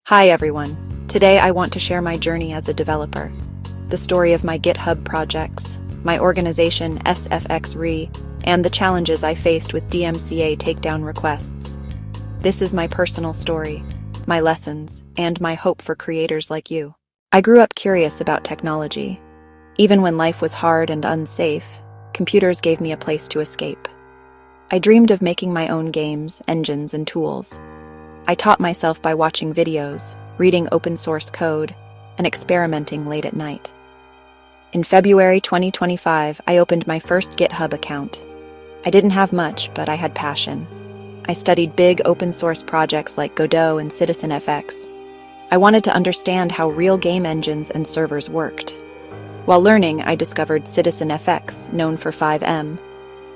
Hi everyone. Today I want to share my journey as a developer, the story of my GitHub projects, my organization Sfx-re, and the challenges I faced with DMCA takedown requests. This is my personal story, my lessons, and my hope for creators like you. I grew up curious about technology. Even when life was hard and unsafe, computers gave me a place to escape. I dreamed of making my own games, engines, and tools. I taught myself by watching videos, reading open-source code, and experimenting late at night. In February 2025, I opened my first GitHub account. I didn't have much, but I had passion. I studied big open-source projects like Godot and Citizen-FX. I wanted to understand how real game engines and servers worked. While learning, I discovered Citizen-FX, known for 5M.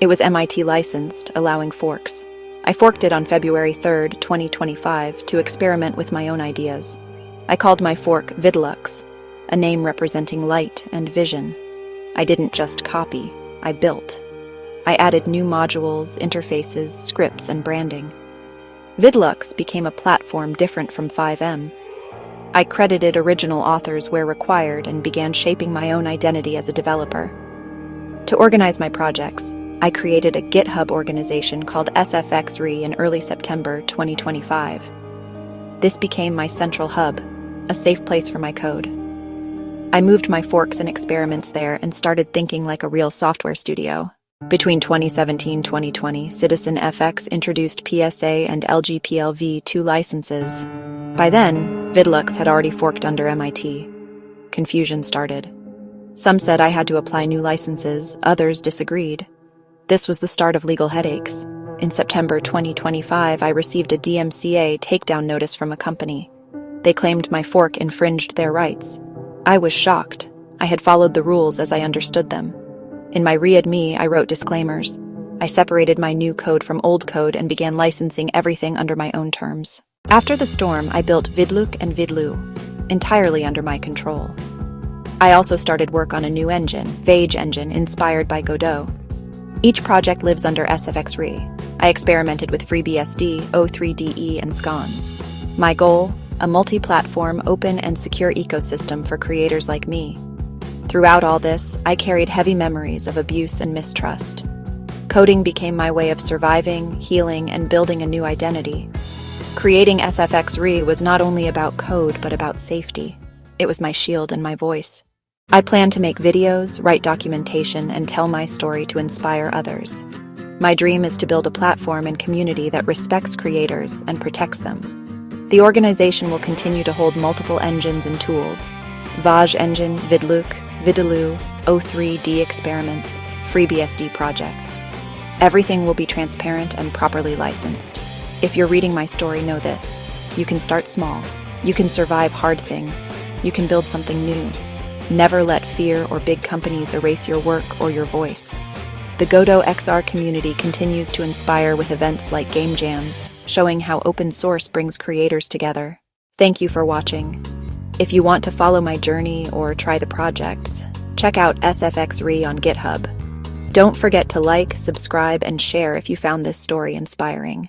It was MIT licensed, allowing forks. I forked it on February 3, 2025, to experiment with my own ideas. I called my fork Vidlux, a name representing light and vision. I didn't just copy, I built. I added new modules, interfaces, scripts, and branding. Vidlux became a platform different from 5M. I credited original authors where required and began shaping my own identity as a developer. To organize my projects, I created a GitHub organization called Sfx-re in early September 2025. This became my central hub, a safe place for my code. I moved my forks and experiments there and started thinking like a real software studio. Between 2017-2020, Citizen-FX introduced PSA and LGPL-v2 licenses. By then, Vidlux had already forked under MIT. Confusion started. Some said I had to apply new licenses, others disagreed. This was the start of legal headaches. In September 2025, I received a DMCA takedown notice from a company. They claimed my fork infringed their rights. I was shocked. I had followed the rules as I understood them. In my README, I wrote disclaimers. I separated my new code from old code and began licensing everything under my own terms. After the storm, I built Vidluk and Vidlu, entirely under my control. I also started work on a new engine, Vage engine, inspired by Godot. Each project lives under Sfx-re. I experimented with FreeBSD, O3DE, and scones. My goal? A multi-platform, open, and secure ecosystem for creators like me. Throughout all this, I carried heavy memories of abuse and mistrust. Coding became my way of surviving, healing, and building a new identity. Creating Sfx-re was not only about code, but about safety. It was my shield and my voice. I plan to make videos, write documentation, and tell my story to inspire others. My dream is to build a platform and community that respects creators and protects them. The organization will continue to hold multiple engines and tools: Vage engine, Vidluk, Vidaloo, O3D experiments, FreeBSD projects. Everything will be transparent and properly licensed. If you're reading my story, know this: you can start small. You can survive hard things. You can build something new. Never let fear or big companies erase your work or your voice. The Godot XR community continues to inspire with events like game jams, showing how open source brings creators together. Thank you for watching. If you want to follow my journey or try the projects, check out Sfx-re on GitHub. Don't forget to like, subscribe, and share if you found this story inspiring.